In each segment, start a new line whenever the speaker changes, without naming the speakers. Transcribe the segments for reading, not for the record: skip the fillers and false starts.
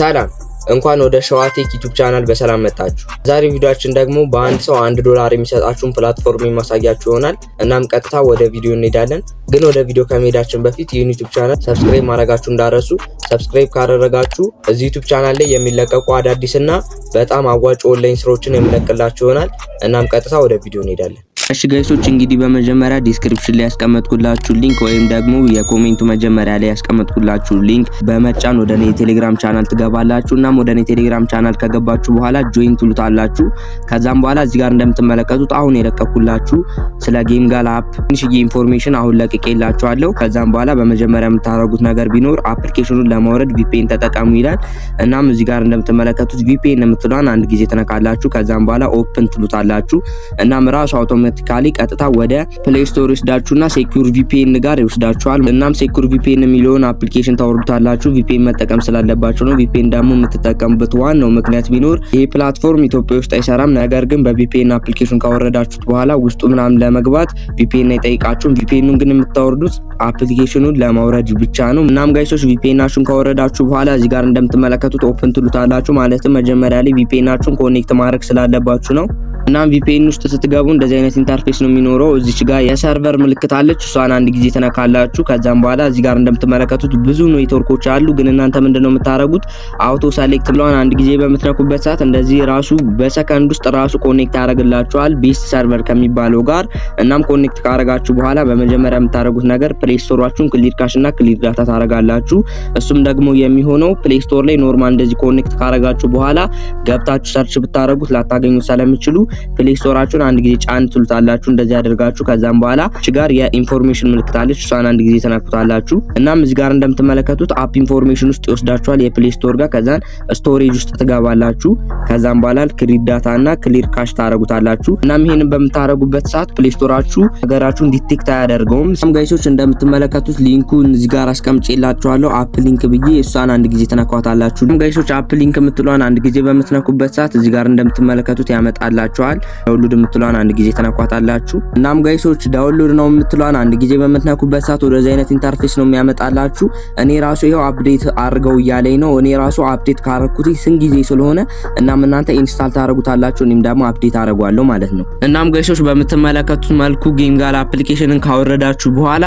ሰላም እንኳን ወደ ሸዋቴክ ዩቲዩብ ቻናል በሰላም መጣችሁ። ዛሬ ቪዲዮአችን ደግሞ በአንድ ሰው $1 የሚሰጣችሁን ፕላትፎርም የማሳያችሁ ይሆናል። እናም ቀጥታ ወደ ቪዲዮ እንሄዳለን። ግን ወደ ቪዲዮ ከመሄዳችን በፊት ይህን ዩቲዩብ ቻናል ሰብስክራይብ ማድረጋችሁ እንዳረሱ። ሰብስክራይብ ካደረጋችሁ እዚህ ዩቲዩብ ቻናል ላይ የሚለቀቁ አዳዲስና በጣም አዋጭ ኦንላይን ስራዎችን የምለቅላችሁ ይሆናል። እናም ቀጥታ ወደ ቪዲዮ እንሄዳለን። እሺ ጋይሶች እንግዲህ በመጀመሪያ ዲስክሪፕሽን ላይ ያስቀመጥኩላችሁ ሊንክ ወይም ደግሞ የኮሜንቱ መጀመሪያ ላይ ያስቀመጥኩላችሁ ሊንክ በመጫን ወደ እኔ ቴሌግራም ቻናል ትገባላችሁ። እናም ወደ እኔ ቴሌግራም ቻናል ከገባችሁ በኋላ ጆይን ትሉታላችሁ። ከዛም በኋላ እዚህ ጋር እንደምትመለከቱት አሁን የለቀኩላችሁ ስለ ጌም ጋላ አፕ ትንሽዬ ኢንፎርሜሽን አሁን ለቅቄላችኋለሁ። ከዛም በኋላ በመጀመሪያ የምታደርጉት ነገር ቢኖር አፕሊኬሽኑን ለማውረድ VPN ተጠቀሙ ይላል። እናም እዚህ ጋር እንደምትመለከቱት VPN የምትሏን አንድ ጊዜ ተነካላችሁ። ከዛም በኋላ ኦፕን ትሉታላችሁ። እናም ራሱ አውቶማቲካሊ ቀጥታ ወደ ፕሌይ ስቶር ይወስዳችሁና ሴኩር VPN ጋር ይወስዳችኋል። እናም ሴኩር VPN የሚለውን አፕሊኬሽን ታወርዱታላችሁ። VPN መጠቀም ስላለባችሁ ነው። VPN ደግሞ የምትጠቀሙበት ዋናው ምክንያት ቢኖር ይሄ ፕላትፎርም ኢትዮጵያ ውስጥ አይሰራም። ነገር ግን በVPN አፕሊኬሽን ካወረዳችሁት በኋላ ውስጡ ምናምን ለመግባት VPN አይጠይቃችሁም። VPNን ግን የምታወርዱት አፕሊኬሽኑን ለማውረድ ብቻ ነው። እናም ጋይሶች VPNናችሁን ካወረዳችሁ በኋላ እዚህ ጋር እንደምትመለከቱት ኦፕን ትሉታላችሁ። ማለትም መጀመሪያ ላይ VPNናችሁን ኮኔክት ማድረግ ስላለባችሁ ነው። እናም VPN ውስጥ ስትገቡ እንደዚህ አይነት ኢንተርፌስ ነው የሚኖረው። እዚች ጋር የሰርቨር ምልክት አለች። እሷን አንድ ጊዜ ተነካላችሁ። ከዛም በኋላ እዚህ ጋር እንደምትመለከቱት ብዙ ኔትወርኮች አሉ። ግን እናንተ ምንድነው የምታረጉት? አውቶ ሰሌክት ብለውን አንድ ጊዜ በምትነኩበት ሰዓት እንደዚህ ራሱ በሰከንድ ውስጥ ራሱ ኮኔክት ያደርግላችኋል ቤስት ሰርቨር ከሚባለው ጋር። እናም ኮኔክት ካደረጋችሁ በኋላ በመጀመሪያ የምታረጉት ነገር ፕሌይ ስቶራችሁን ክሊር ካሽ እና ክሊር ዳታ ታረጋላችሁ። እሱም ደግሞ የሚሆነው ፕሌይ ስቶር ላይ ኖርማል እንደዚህ ኮኔክት ካደረጋችሁ በኋላ ገብታችሁ ሰርች ብታረጉት ላታገኙት ስለምትችሉ ፕሌይ ስቶራችሁን አንድ ጊዜ ጫን ትሉታላችሁ። እንደዚህ ያደርጋችሁ ከዛም በኋላ እቺ ጋር የኢንፎርሜሽን ምልክት አለች። እሷን አንድ ጊዜ ተነኩታላችሁ። እናም እዚህ ጋር እንደምትመለከቱት አፕ ኢንፎርሜሽን ውስጥ ይወስዳችኋል የፕሌይ ስቶር ጋር። ከዛን ስቶሬጅ ውስጥ ትገባላችሁ። ከዛም በኋላ ክሊር ዳታ እና ክሊር ካሽ ታረጉታላችሁ። እናም ይሄንን በምታረጉበት ሰዓት ፕሌይ ስቶራችሁ ነገራችሁን ዲቴክት አያደርገውም። ሰም ጋይሶች እንደምትመለከቱት ሊንኩን እዚህ ጋር አስቀምጬላችኋለሁ አፕ ሊንክ ብዬ እሷን አንድ ጊዜ ተነኳታላችሁ። ጋይሶች አፕ ሊንክ የምትሏን አንድ ጊዜ በምትነኩበት ሰዓት እዚህ ጋር እንደምትመለከቱት ያመጣላችኋል። ዳውንሎድ የምትሏን አንድ ጊዜ ተነኳታላችሁ። እናም ጋይሶች ዳውንሎድ ነው የምትሏን አንድ ጊዜ በምትነኩበት ሰዓት ወደዚህ አይነት ኢንተርፌስ ነው የሚያመጣላችሁ። እኔ ራሱ ይሄው አፕዴት አድርገው እያለኝ ነው። እኔ ራሱ አፕዴት ካረኩት ስንት ጊዜ ስለሆነ እናም እናንተ ኢንስታል ታረጉታላችሁ። እኔም ደግሞ አፕዴት አደርጋለሁ ማለት ነው። እናም ጋይሶች በምትመለከቱት መልኩ ጌም ጋላ አፕሊኬሽንን ካወረዳችሁ በኋላ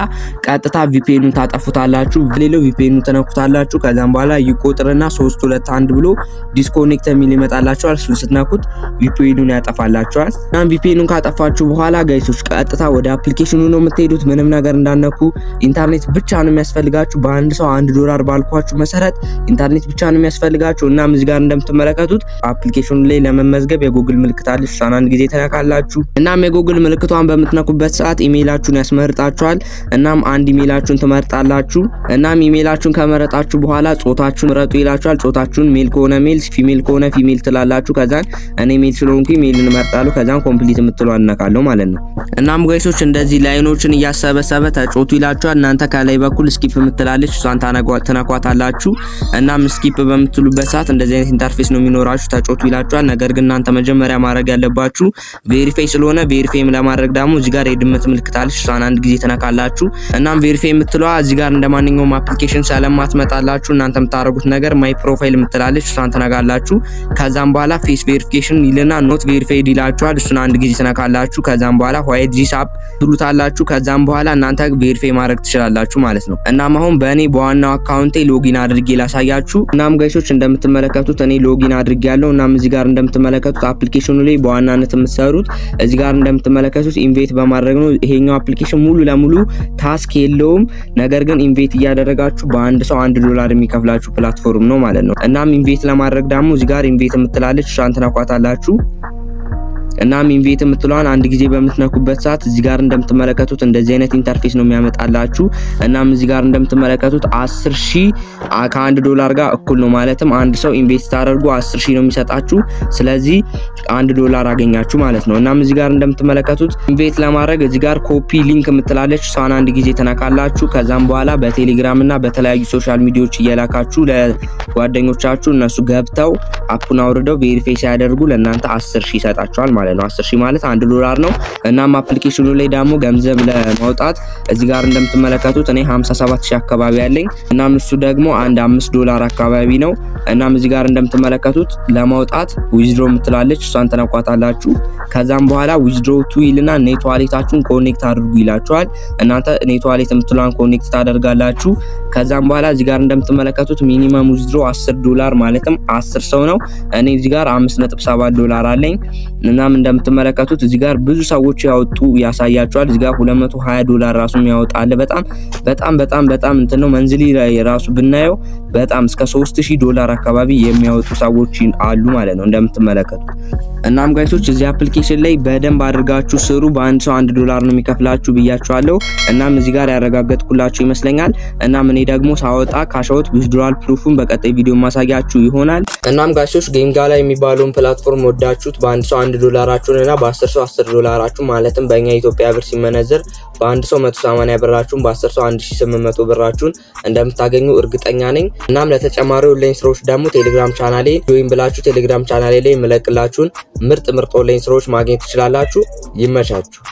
ቀጥታ VPNን ታጠፉታላችሁ። ሌላው VPNን ተነኩታላችሁ። ከዛም በኋላ ይቆጥርና 321 ብሎ ዲስኮኔክት የሚል ይመጣላችኋል። እሱን ስትነኩት VPNን ያጠፋላችኋል። እናም VPNን ካጠፋችሁ በኋላ ጋይሶች ቀጥታ ወደ አፕሊኬሽኑ ነው የምትሄዱት። ምንም ነገር እንዳነኩ ኢንተርኔት ብቻ ነው የሚያስፈልጋችሁ። በአንድ ሰው $1 ባልኳችሁ መሰረት ኢንተርኔት ብቻ ነው የሚያስፈልጋችሁ። እናም እዚህ ጋር እንደምትመለከቱት አፕሊኬሽኑ ላይ ለመመዝገብ የጉግል ምልክት አለች። እሷን አንድ ጊዜ ተነካላችሁ። እናም የጉግል ምልክቷን በምትነኩበት ሰዓት ኢሜይላችሁን ያስመርጣችኋል። እናም አንድ ኢሜይላችሁን ትመርጣላችሁ። እናም ኢሜይላችሁን ከመረጣችሁ በኋላ ጾታችሁን ምረጡ ይላችኋል። ጾታችሁን ሜል ከሆነ ሜል፣ ፊሜል ከሆነ ፊሜል ትላላችሁ። ከዛን እኔ ሜል ስለሆንኩ ሜልን እመርጣለሁ። ከዛን ኮምፕሊት የምትለው አነካለሁ ማለት ነው። እናም ጋይሶች እንደዚህ ላይኖችን እያሰበሰበ ተጮቱ ይላችኋል። እናንተ ከላይ በኩል ስኪፕ የምትላለች እሷን ተነኳታላችሁ። እናም ስኪፕ በምትሉበት ሰዓት እንደዚህ አይነት ኢንተርፌስ ነው የሚኖራችሁ። ተጮቱ ይላችኋል። ነገር ግን እናንተ መጀመሪያ ማድረግ ያለባችሁ ቬሪፋይ ስለሆነ ቬሪፋይም ለማድረግ ደግሞ እዚህ ጋር የድመት ምልክት አለች። እሷን አንድ ጊዜ ተነካላችሁ። እናም ቬሪፋይ የምትለዋ እዚህ ጋር እንደማንኛውም አፕሊኬሽን ስለማትመጣላችሁ እናንተ የምታደርጉት ነገር ማይ ፕሮፋይል የምትላለች እሷን ተነካላችሁ። ከዛም በኋላ ፌስ ቬሪፊኬሽን ይልና ኖት ቬሪፋይድ ይላችኋል። እሱን አንድ ጊዜ ተነካላችሁ። ከዛም በኋላ ዋይት ዚስ አፕ ትሉታላችሁ። ከዛም በኋላ እናንተ ቬሪፋይ ማድረግ ትችላላችሁ ማለት ነው። እናም አሁን በእኔ በዋናው አካውንቴ ሎጊን አድርጌ ላሳያችሁ። እናም ጋይሶች እንደምትመለከቱት እኔ ሎጊን አድርጌያለሁ። እናም እዚህ ጋር እንደምትመለከቱት አፕሊኬሽኑ ላይ በዋናነት የምትሰሩት እዚህ ጋር እንደምትመለከቱት ኢንቬት በማድረግ ነው። ይሄኛው አፕሊኬሽን ሙሉ ለሙሉ ታስክ የለውም። ነገር ግን ኢንቬት እያደረጋችሁ በአንድ ሰው $1 የሚከፍላችሁ ፕላትፎርም ነው ማለት ነው። እናም ኢንቬት ለማድረግ ደግሞ እዚህ ጋር ኢንቬት የምትላለች እሷን ተነኳታላችሁ። እናም ኢንቬት የምትለዋን አንድ ጊዜ በምትነኩበት ሰዓት እዚህ ጋር እንደምትመለከቱት እንደዚህ አይነት ኢንተርፌስ ነው የሚያመጣላችሁ። እናም እዚህ ጋር እንደምትመለከቱት 10,000 ከ$1 ጋር እኩል ነው። ማለትም አንድ ሰው ኢንቬስት ታደርጉ 10,000 ነው የሚሰጣችሁ። ስለዚህ $1 አገኛችሁ ማለት ነው። እናም እዚህ ጋር እንደምትመለከቱት ኢንቬት ለማድረግ እዚህ ጋር ኮፒ ሊንክ የምትላለች እሷን አንድ ጊዜ ተነካላችሁ። ከዛም በኋላ በቴሌግራም እና በተለያዩ ሶሻል ሚዲያዎች እየላካችሁ ለጓደኞቻችሁ እነሱ ገብተው አፑን አውርደው ቬሪፋይ ሲያደርጉ ለእናንተ 10,000 ይሰጣችኋል ማለት ነው። 10,000 ማለት $1 ነው። እናም አፕሊኬሽኑ ላይ ደግሞ ገንዘብ ለማውጣት እዚህ ጋር እንደምትመለከቱት እኔ 57,000 አካባቢ ያለኝ እናም እሱ ደግሞ $5 አካባቢ ነው። እናም እዚህ ጋር እንደምትመለከቱት ለማውጣት ዊዝድሮ ምትላለች እሷን ተነኳታላችሁ። ከዛም በኋላ ዊዝድሮ ቱ ይልና ኔት ዋሌታችሁን ኮኔክት አድርጉ ይላችኋል። እናንተ ኔት ዋሌት የምትሏን ኮኔክት ታደርጋላችሁ። ከዛም በኋላ እዚህ ጋር እንደምትመለከቱት ሚኒመም ዊዝድሮ $10 ማለትም 10 ሰው ነው። እኔ እዚህ ጋር $5.7 አለኝ። እናም እንደምትመለከቱት እዚህ ጋር ብዙ ሰዎች ያወጡ ያሳያችኋል። እዚህ ጋር $220 ራሱ ያወጣል። በጣም እንትን ነው። መንዝሊ ላይ ራሱ ብናየው በጣም እስከ $3000 አካባቢ የሚያወጡ ሰዎች አሉ ማለት ነው እንደምትመለከቱት። እናም ጋይሶች እዚህ አፕሊኬሽን ላይ በደንብ አድርጋችሁ ስሩ። በአንድ ሰው $1 ነው የሚከፍላችሁ ብያችኋለሁ። እናም እዚህ ጋር ያረጋገጥኩላችሁ ይመስለኛል። እናም እኔ ደግሞ ሳወጣ ካሻውት ዊዝድሮዋል ፕሩፉን በቀጣይ ቪዲዮ ማሳያችሁ ይሆናል። እናም ጋይሶች ጌም ጋላ የሚባለውን ፕላትፎርም ወዳችሁት በአንድ ሰው $1 እና በ10 ሰው $10 ማለትም በእኛ ኢትዮጵያ ብር ሲመነዘር በአንድ ሰው 180 ብራችሁን በ10 ሰው 1800 ብራችሁን እንደምታገኙ እርግጠኛ ነኝ። እናም ለተጨማሪ ኦንላይን ስራዎች ደግሞ ቴሌግራም ቻናሌ ጆይን ብላችሁ ቴሌግራም ቻናሌ ላይ መለቅላችሁን ምርጥ ኦንላይን ስራዎች ማግኘት ትችላላችሁ። ይመቻችሁ።